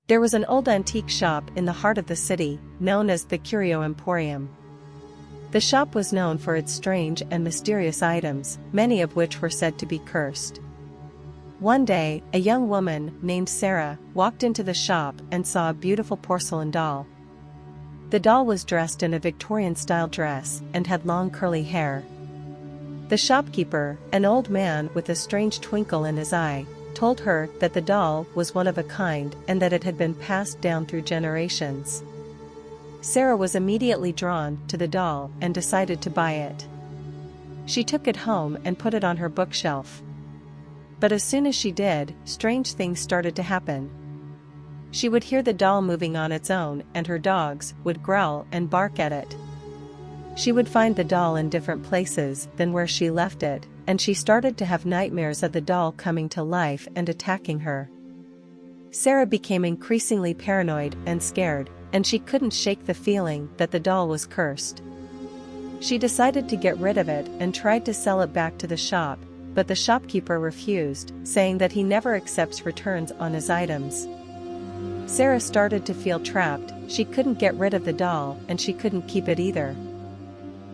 There was an old antique shop in the heart of the city, known as the Curio Emporium. The shop was known for its strange and mysterious items, many of which were said to be cursed. One day, a young woman named Sarah walked into the shop and saw a beautiful porcelain doll. The doll was dressed in a Victorian-style dress and had long curly hair. The shopkeeper, an old man with a strange twinkle in his eye, told her that the doll was one of a kind and that it had been passed down through generations. Sarah was immediately drawn to the doll and decided to buy it. She took it home and put it on her bookshelf. But as soon as she did, strange things started to happen. She would hear the doll moving on its own, and her dogs would growl and bark at it. She would find the doll in different places than where she left it, and she started to have nightmares of the doll coming to life and attacking her. Sarah became increasingly paranoid and scared, and she couldn't shake the feeling that the doll was cursed. She decided to get rid of it and tried to sell it back to the shop, but the shopkeeper refused, saying that he never accepts returns on his items. Sarah started to feel trapped. She couldn't get rid of the doll, and she couldn't keep it either.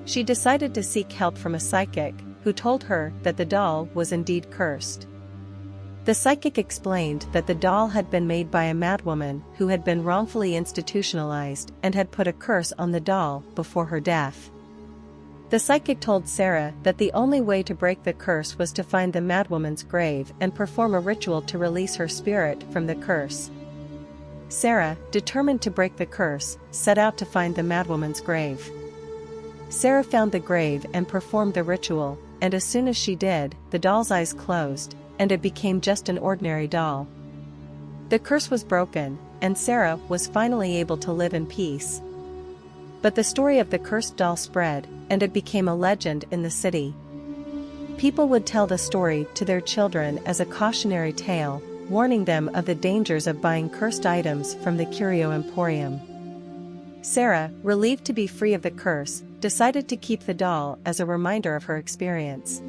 She decided to seek help from a psychic, who told her that the doll was indeed cursed. The psychic explained that the doll had been made by a madwoman who had been wrongfully institutionalized and had put a curse on the doll before her death. The psychic told Sarah that the only way to break the curse was to find the madwoman's grave and perform a ritual to release her spirit from the curse. Sarah, determined to break the curse, set out to find the madwoman's grave. Sarah found the grave and performed the ritual, and as soon as she did, the doll's eyes closed, and it became just an ordinary doll. The curse was broken, and Sarah was finally able to live in peace. But the story of the cursed doll spread, and it became a legend in the city. People would tell the story to their children as a cautionary tale, warning them of the dangers of buying cursed items from the Curio Emporium. Sarah, relieved to be free of the curse, decided to keep the doll as a reminder of her experience.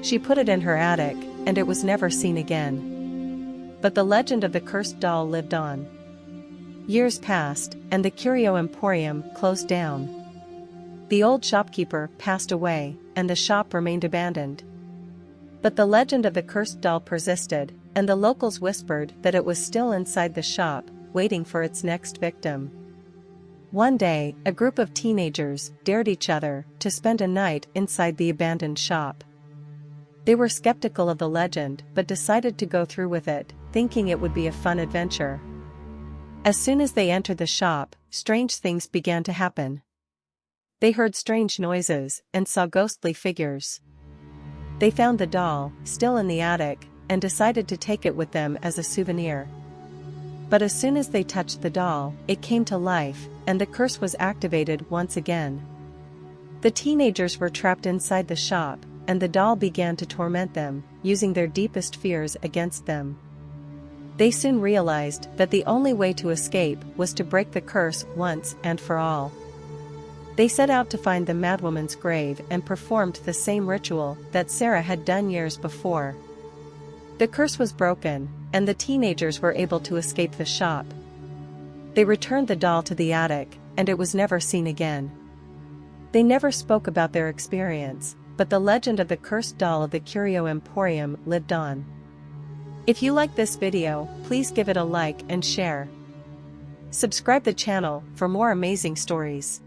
She put it in her attic, and it was never seen again. But the legend of the cursed doll lived on. Years passed, and the Curio Emporium closed down. The old shopkeeper passed away, and the shop remained abandoned. But the legend of the cursed doll persisted, and the locals whispered that it was still inside the shop, waiting for its next victim. One day, a group of teenagers dared each other to spend a night inside the abandoned shop. They were skeptical of the legend but decided to go through with it, thinking it would be a fun adventure. As soon as they entered the shop, strange things began to happen. They heard strange noises and saw ghostly figures. They found the doll, still in the attic, and decided to take it with them as a souvenir. But as soon as they touched the doll, it came to life, and the curse was activated once again. The teenagers were trapped inside the shop, and the doll began to torment them, using their deepest fears against them. They soon realized that the only way to escape was to break the curse once and for all. They set out to find the madwoman's grave and performed the same ritual that Sarah had done years before. The curse was broken, and the teenagers were able to escape the shop. They returned the doll to the attic, and it was never seen again. They never spoke about their experience, but the legend of the cursed doll of the Curio Emporium lived on. If you like this video, please give it a like and share. Subscribe the channel for more amazing stories.